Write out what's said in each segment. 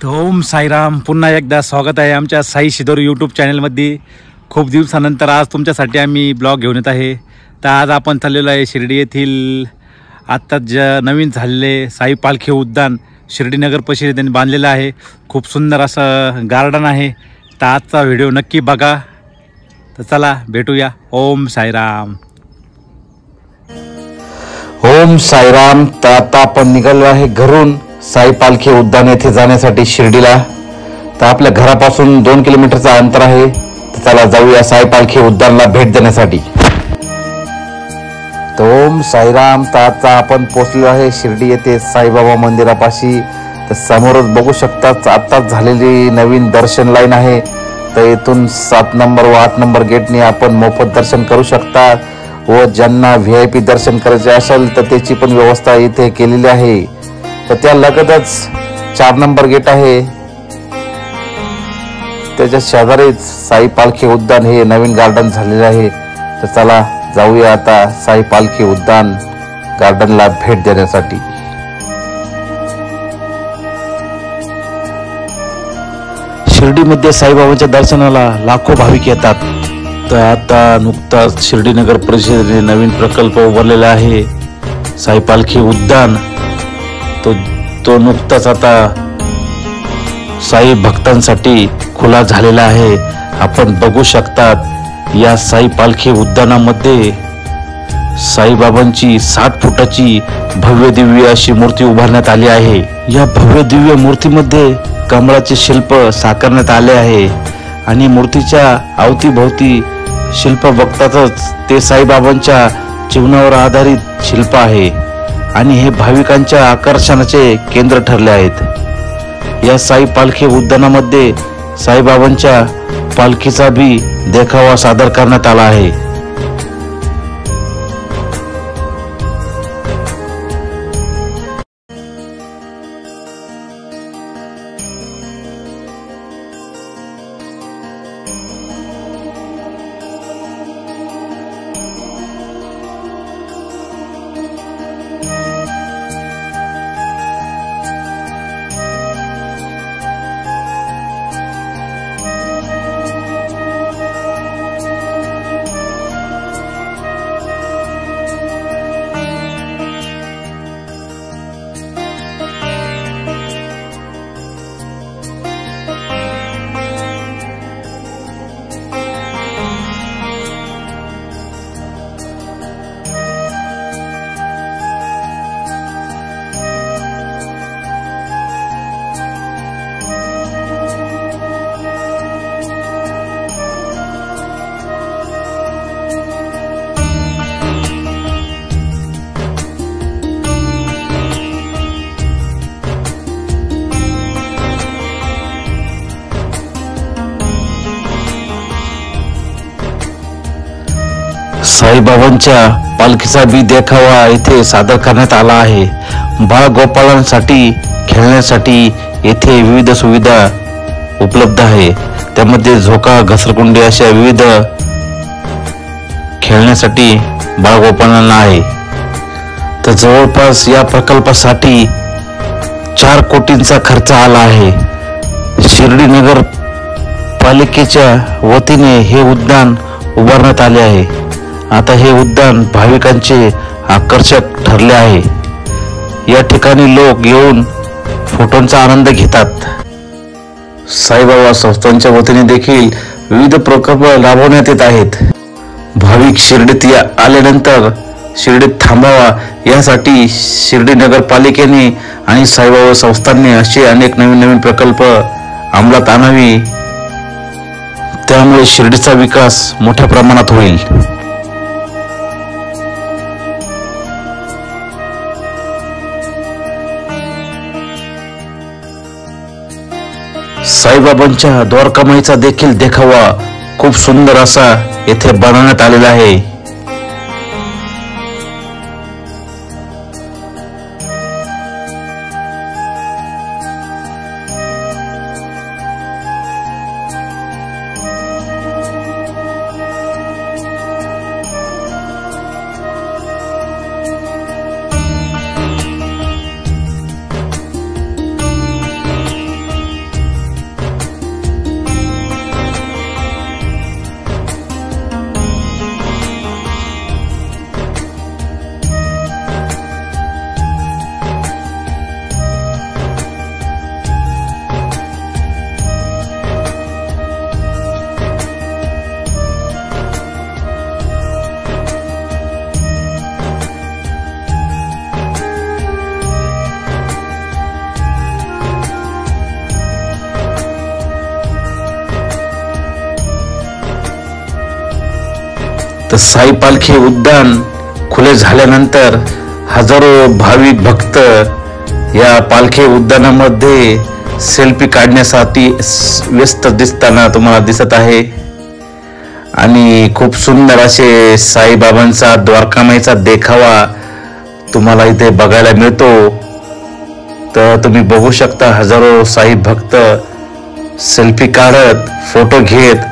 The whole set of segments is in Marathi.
ओम साईराम. पुन्हा एकदा स्वागत आहे आमच्या साई शिदोरी यूट्यूब चॅनलमध्ये. खूप दिवसानंतर आज तुमच्यासाठी आम्ही ब्लॉग घेऊन येत आहे. तर आज आपण चाललेलो आहे शिर्डी येथील आत्ताच नवीन झालेले साई पालखी उद्यान शिर्डीनगर परिषदेने बांधलेलं आहे. खूप सुंदर असं गार्डन आहे. तर आजचा व्हिडिओ नक्की बघा. तर चला भेटूया. ओम साईराम. ओम साईराम. तर आता आपण निघालो आहे घरून साई पालखी उद्यान येथे जाण्यासाठी शिर्डीला. तर आपल्या घरापासून 2 किलोमीटरचा अंतर आहे. तर चला जाऊया साई पालखी उद्यानला भेट देण्यासाठी. तर ओम साईराम. तर आता आपण पोहोचलो आहे शिर्डी येथे साईबाबा मंदिरापाशी. तर समोरच बघू शकता आत्ताच झालेली नवीन दर्शन लाईन आहे. तर इथून 7 नंबर व 8 नंबर गेटने आपण मोफत दर्शन करू शकता व ज्यांना VIP दर्शन करायचे असेल तर त्याची पण व्यवस्था इथे केलेली आहे. तर त्या लगतच 4 नंबर गेट आहे. त्याच्या शेजारीच साई पालखी उद्यान हे नवीन गार्डन झालेले आहे. तर चला जाऊया आता साई पालखी उद्यान गार्डनला भेट देण्यासाठी. शिर्डीमध्ये साईबाबांच्या दर्शनाला लाखो भाविक येतात. तर आता नुकताच शिर्डी नगर परिषदेने नवीन प्रकल्प उभारलेला आहे साई पालखी उद्यान. तो नुकताच आता साई भक्तांसाठी खुला झालेला आहे. आपण बघू शकतात या साई पालखी उद्यानामध्ये साईबाबांची 60 फुटाची भव्य दिव्य अशी मूर्ती उभारण्यात आली आहे. या भव्य दिव्य मूर्तीमध्ये कमळाचे शिल्प साकारण्यात आले आहे आणि मूर्तीच्या अवतीभोवती शिल्प बघतातच ते साईबाबांच्या जीवनावर आधारित शिल्प आहे आणि हे भाविकांच्या आकर्षणाचे केंद्र ठरले आहेत. या साई पालखी उद्यानामध्ये साईबाबांच्या पालखीचा भी देखावा सादर करण्यात आला आहे. साईबाबांच्या पालखीचा बी देखावा इथे सादर करण्यात आला आहे. बाळगोपाळांसाठी खेळण्यासाठी येथे विविध सुविधा उपलब्ध आहे. त्यामध्ये झोका, घसरगुंडी अशा विविध खेळण्यासाठी बाळगोपाळांना आहे. तर जवळपास या प्रकल्पासाठी 4 कोटींचा खर्च आला आहे. शिर्डी नगर पालिकेच्या वतीने हे उद्यान उभारण्यात आले आहे. आता हे उद्यान भाविकांचे आकर्षक ठरले आहे. या ठिकाणी लोक येऊन फोटोंचा आनंद घेतात. साईबाबा संस्थांच्या वतीने देखील विविध प्रकल्प राबवण्यात येत आहेत. भाविक शिर्डीत आल्यानंतर शिर्डीत थांबावा यासाठी शिर्डी नगरपालिकेने आणि साईबाबा संस्थांनी असे अनेक नवीन प्रकल्प अंमलात आणावे. त्यामुळे शिर्डीचा विकास मोठ्या प्रमाणात होईल. साईबाबांच्या द्वारकामाईचा देखील देखावा खूप सुंदर असा येथे बनवण्यात आलेला आहे. तर साई पालखी उद्यान खुले झाल्यानंतर हजारो भाविक भक्त या पालखी उद्यानामध्ये सेल्फी काढण्यासाठी व्यस्त दिसताना तुम्हाला दिसत आहे आणि खूप सुंदर असे साईबाबांचा द्वारकामाईचा देखावा तुम्हाला इथे बघायला मिळतो. तर तुम्ही बघू शकता हजारो साई भक्त सेल्फी काढत फोटो घेत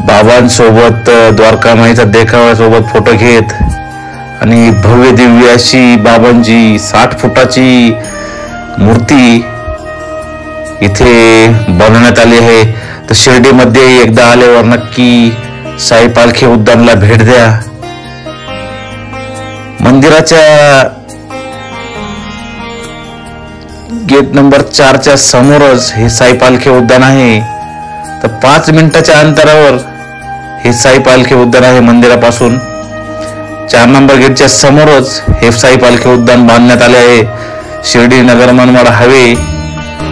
बाबांसोबत द्वारकामाईचा देखाव्यासोबत फोटो घेत आणि भव्य दिव्य अशी बाबांची 60 फुटाची मूर्ती इथे बनवण्यात आली आहे. तर शिर्डीमध्ये एकदा आल्यावर नक्की साई पालखी उद्यानला भेट द्या. मंदिराच्या गेट नंबर 4च्या समोरच हे साई पालखी उद्यान आहे. तर 5 मिनिटाच्या अंतरावर हे साई पालखी उद्यान आहे. मंदिरापासून 4 नंबर गेटच्या समोरच हे साई पालखी उद्यान बांधण्यात आले आहे. शिर्डी नगर मनमाड हायवे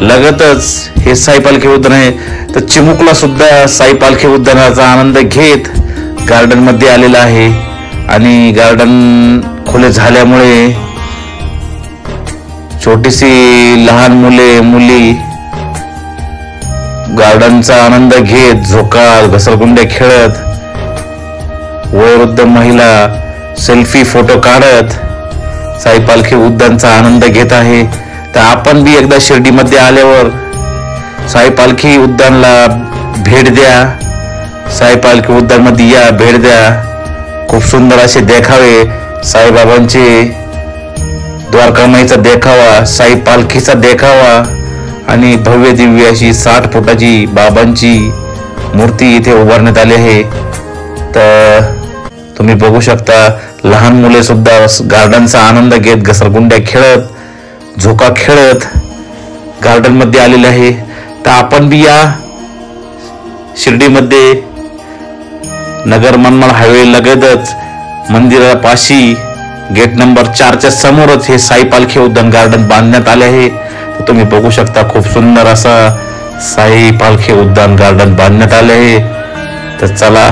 लगतच हे साई पालखी उद्यान आहे. तर चिमुकला सुद्धा साई पालखी उद्यानाचा आनंद घेत गार्डन मध्ये आलेला आहे आणि गार्डन खुले झाल्यामुळे छोटीशी लहान मुली गार्डनचा आनंद घेत झोका घसरगुंड्या खेळत वयोवृद्ध महिला सेल्फी फोटो काढत साई पालखी उद्यानचा आनंद घेत आहे. तर आपण बी एकदा शिर्डीमध्ये आल्यावर साई पालखी उद्यानला भेट द्या. साई पालखी उद्यान मध्ये या, भेट द्या. खूप सुंदर असे देखावे साईबाबांचे द्वारकामाईचा देखावा, साई पालखीचा देखावा आणि भव्य दिव्य अशी 60 फुटाची बाबांची मूर्ती इथे उभारण्यात आली आहे. तर तुम्ही बघू शकता लहान मुले सुद्धा गार्डनचा आनंद घेत घसरगुंड्या खेळत झोका खेळत गार्डन मध्ये आलेले आहे. तर आपण बी या शिर्डीमध्ये नगर मनमाड हायवे लगतच मंदिरापाशी गेट नंबर 4च्या समोरच हे साई पालखी उद्यान गार्डन बांधण्यात आले आहे. तर तुम्ही बघू शकता खूप सुंदर असा साई पालखी उद्यान गार्डन बांधण्यात आले आहे. तर चला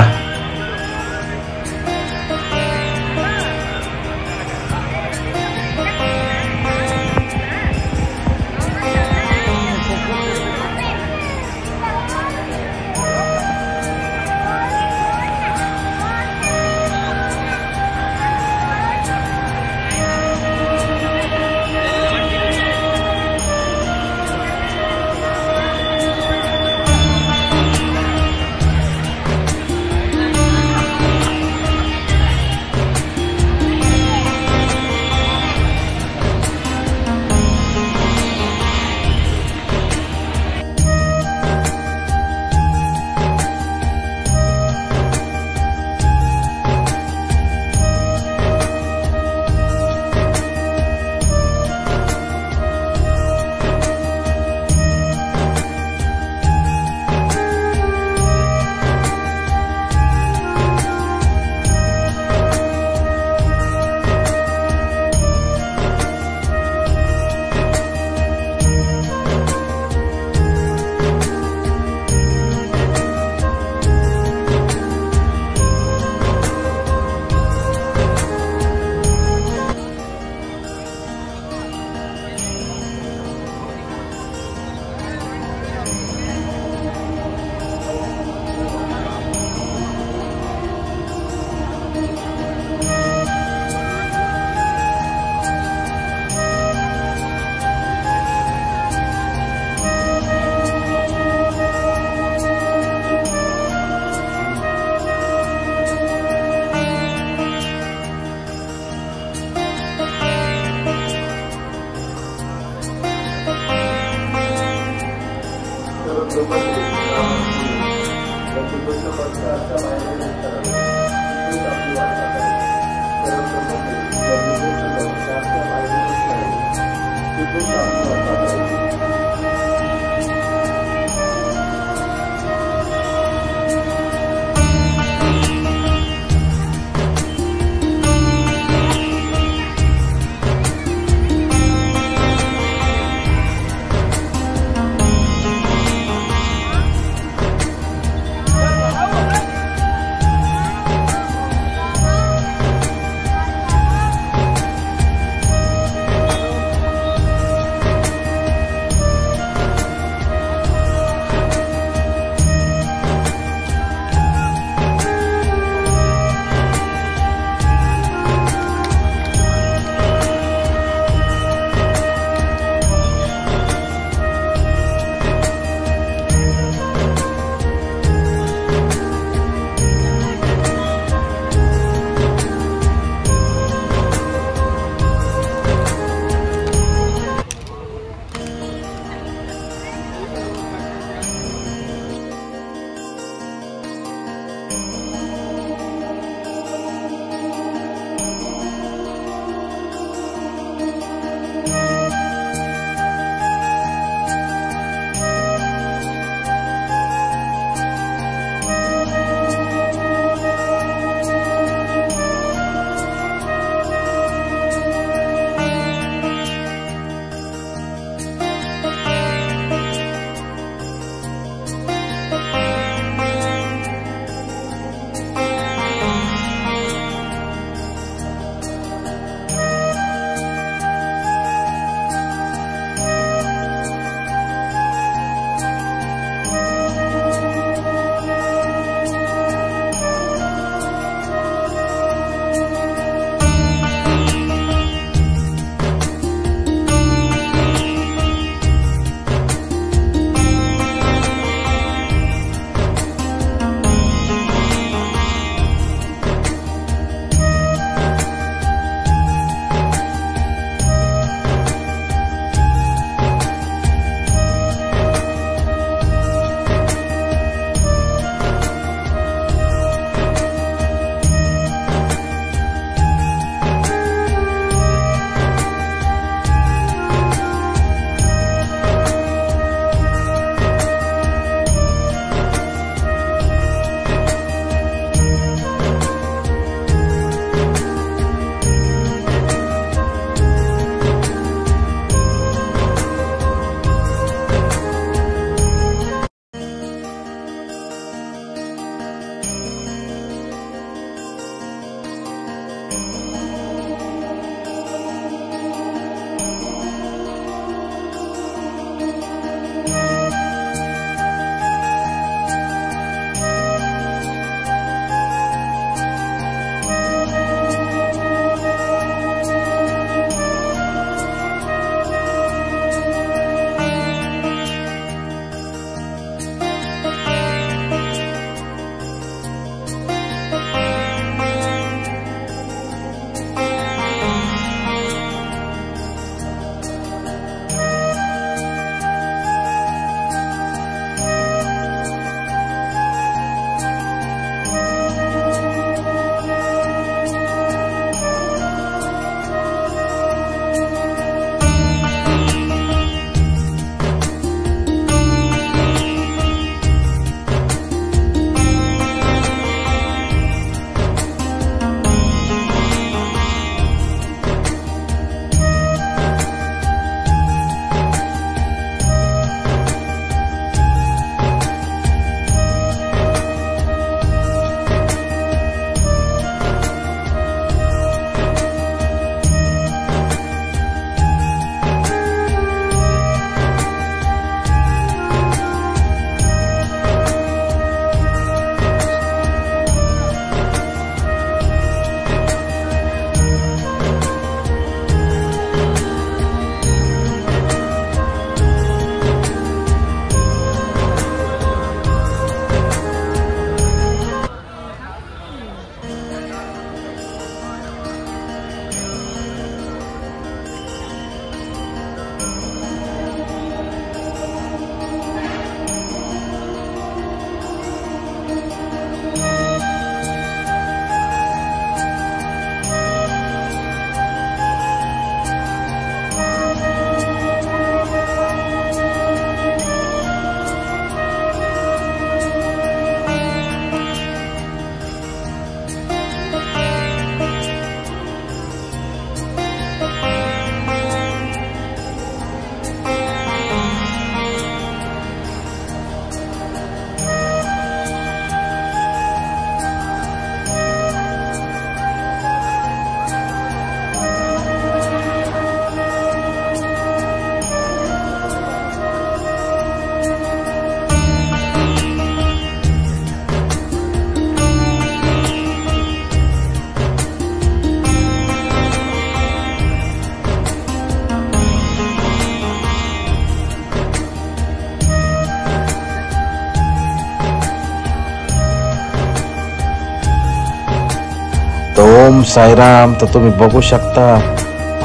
ओम साईराम. तर तुम्ही बघू शकता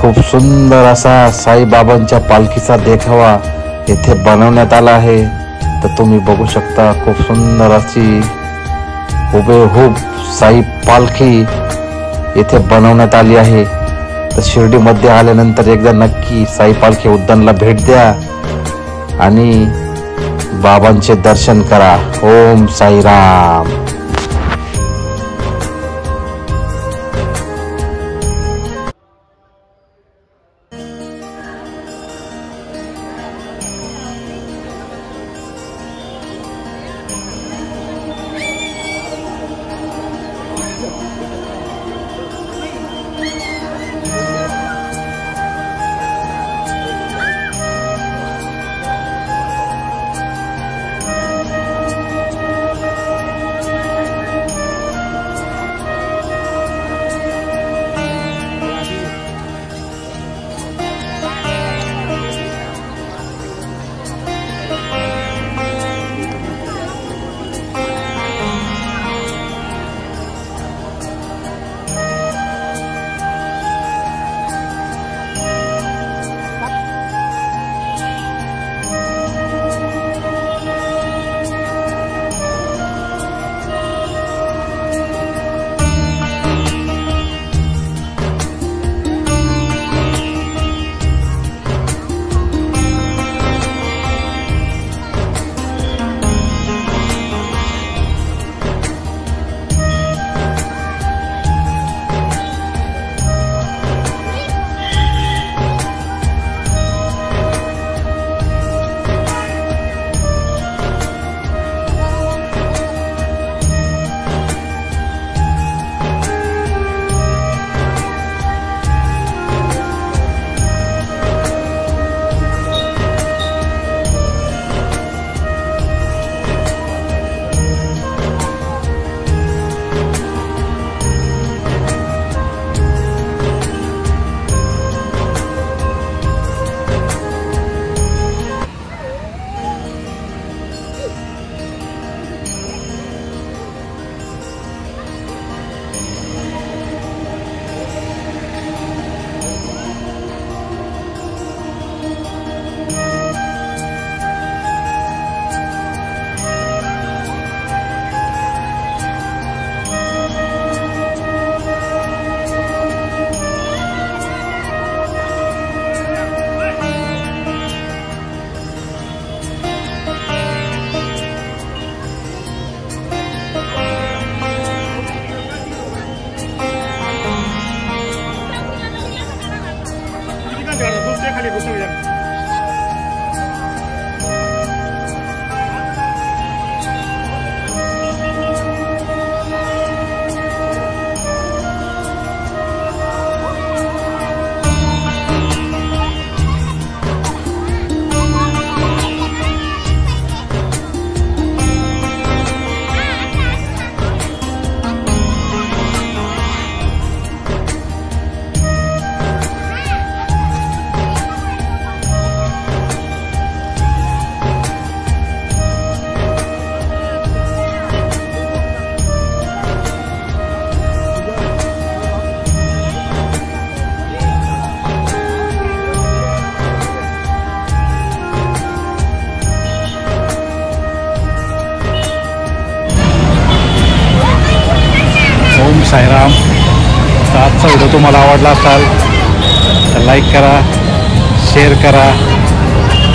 खूप सुंदर असा साईबाबांच्या पालखीचा देखावा येथे बनवण्यात आला आहे. तर तुम्ही बघू शकता खूप सुंदर अशी हुबेहूब साई पालखी येथे बनवण्यात आली आहे. तर शिर्डीमध्ये आल्यानंतर एकदा नक्की साई पालखी उद्यानला भेट द्या आणि बाबांचे दर्शन करा. ओम साईराम. ओम साईराम. तर आजचा व्हिडिओ तुम्हाला आवडला असाल तर लाईक करा, शेअर करा,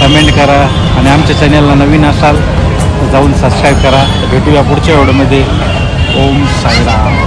कमेंट करा आणि आमच्या चॅनलला नवीन असाल तर जाऊन सबस्क्राईब करा. भेटूया पुढच्या व्हिडिओमध्ये. ओम साईराम.